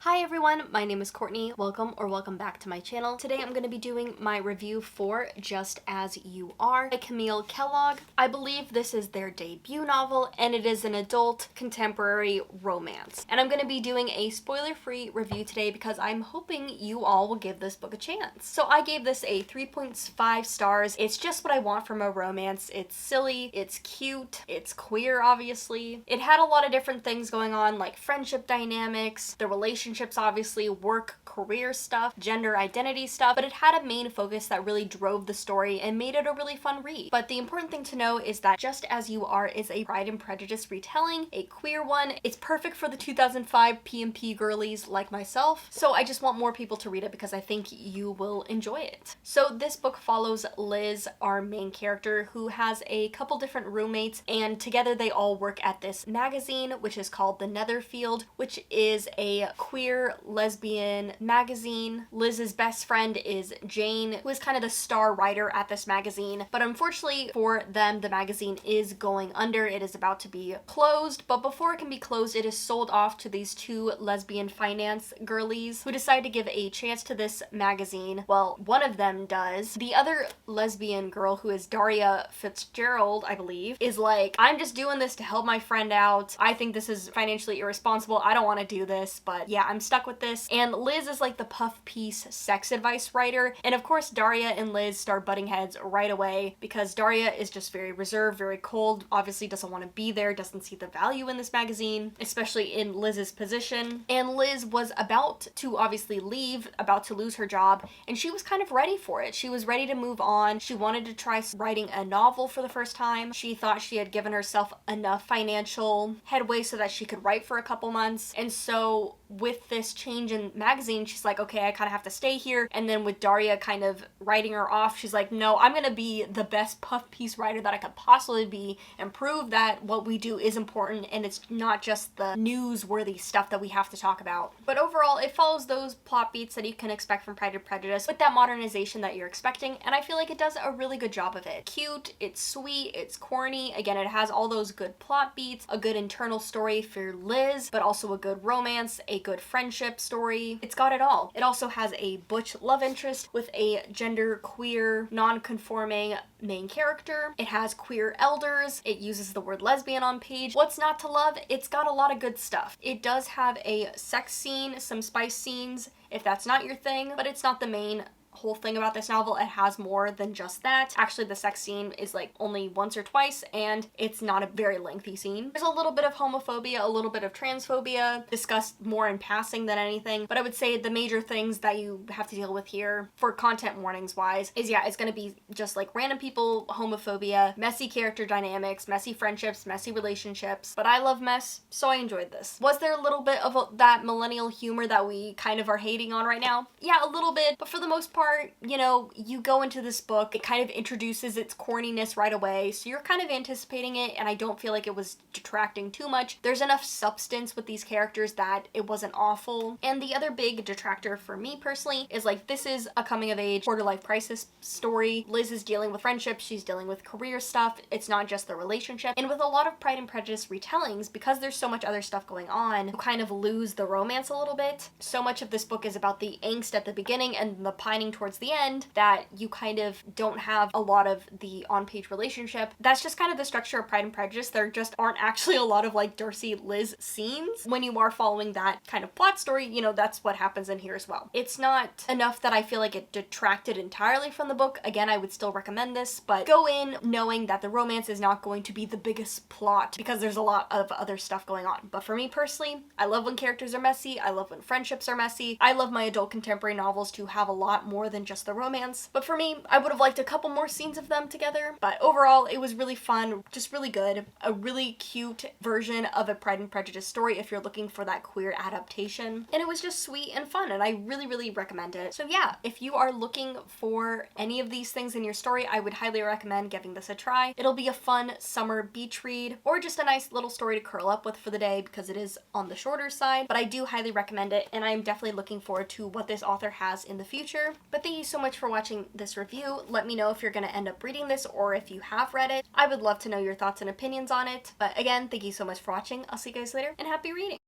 Hi everyone, my name is Courtney. Welcome back to my channel. Today I'm going to be doing my review for Just As You Are by Camille Kellogg. I believe this is their debut novel and it is an adult contemporary romance. And I'm going to be doing a spoiler-free review today because I'm hoping you all will give this book a chance. So I gave this a 3.5 stars. It's just what I want from a romance. It's silly, it's cute, it's queer obviously. It had a lot of different things going on like friendship dynamics, the relationships obviously, work, career stuff, gender identity stuff, but it had a main focus that really drove the story and made it a really fun read. But the important thing to know is that Just As You Are is a Pride and Prejudice retelling, a queer one. It's perfect for the 2005 PMP girlies like myself, so I just want more people to read it because I think you will enjoy it. So this book follows Liz, our main character, who has a couple different roommates, and together they all work at this magazine, which is called The Netherfield, which is a queer lesbian magazine. Liz's best friend is Jane, who is kind of the star writer at this magazine, but unfortunately for them, the magazine is going under. It is about to be closed, but before it can be closed, it is sold off to these two lesbian finance girlies who decide to give a chance to this magazine. Well, one of them does. The other lesbian girl, who is Daria Fitzgerald, I believe, is like, I'm just doing this to help my friend out. I think this is financially irresponsible. I don't want to do this, but yeah, I'm stuck with this. And Liz is like the puff piece sex advice writer. And of course, Daria and Liz start butting heads right away because Daria is just very reserved, very cold, obviously doesn't want to be there, doesn't see the value in this magazine, especially in Liz's position. And Liz was about to obviously leave, about to lose her job, and she was kind of ready for it. She was ready to move on. She wanted to try writing a novel for the first time. She thought she had given herself enough financial headway so that she could write for a couple months. And so with this change in magazine, she's like, okay, I kind of have to stay here. And then with Daria kind of writing her off, she's like, no, I'm gonna be the best puff piece writer that I could possibly be and prove that what we do is important and it's not just the newsworthy stuff that we have to talk about. But overall, it follows those plot beats that you can expect from Pride and Prejudice with that modernization that you're expecting, and I feel like it does a really good job of it. Cute, it's sweet, it's corny. Again, it has all those good plot beats, a good internal story for Liz, but also a good romance, a good friendship story. It's got it all. It also has a butch love interest with a gender queer, non-conforming main character. It has queer elders. It uses the word lesbian on page. What's not to love? It's got a lot of good stuff. It does have a sex scene, some spice scenes, if that's not your thing, but it's not the main whole thing about this novel. It has more than just that. Actually, the sex scene is like only once or twice, and it's not a very lengthy scene. There's a little bit of homophobia, a little bit of transphobia, discussed more in passing than anything, but I would say the major things that you have to deal with here for content warnings wise is, yeah, it's gonna be just like random people, homophobia, messy character dynamics, messy friendships, messy relationships, but I love mess, so I enjoyed this. Was there a little bit of that millennial humor that we kind of are hating on right now? Yeah, a little bit, but for the most part, you know, you go into this book, it kind of introduces its corniness right away, so you're kind of anticipating it, and I don't feel like it was detracting too much. There's enough substance with these characters that it wasn't awful. And the other big detractor for me personally is like, this is a coming of age quarter life crisis story. Liz is dealing with friendships, she's dealing with career stuff, it's not just the relationship. And with a lot of Pride and Prejudice retellings, because there's so much other stuff going on, you kind of lose the romance a little bit. So much of this book is about the angst at the beginning and the pining towards the end that you kind of don't have a lot of the on-page relationship. That's just kind of the structure of Pride and Prejudice. There just aren't actually a lot of like Darcy-Liz scenes. When you are following that kind of plot story, you know, that's what happens in here as well. It's not enough that I feel like it detracted entirely from the book. Again, I would still recommend this, but go in knowing that the romance is not going to be the biggest plot because there's a lot of other stuff going on. But for me personally, I love when characters are messy. I love when friendships are messy. I love my adult contemporary novels to have a lot more than just the romance. But for me, I would have liked a couple more scenes of them together. But overall, it was really fun, just really good. A really cute version of a Pride and Prejudice story if you're looking for that queer adaptation. And it was just sweet and fun, and I really, really recommend it. So yeah, if you are looking for any of these things in your story, I would highly recommend giving this a try. It'll be a fun summer beach read, or just a nice little story to curl up with for the day because it is on the shorter side, but I do highly recommend it, and I'm definitely looking forward to what this author has in the future. But thank you so much for watching this review. Let me know if you're going to end up reading this or if you have read it. I would love to know your thoughts and opinions on it. But again, thank you so much for watching. I'll see you guys later, and happy reading!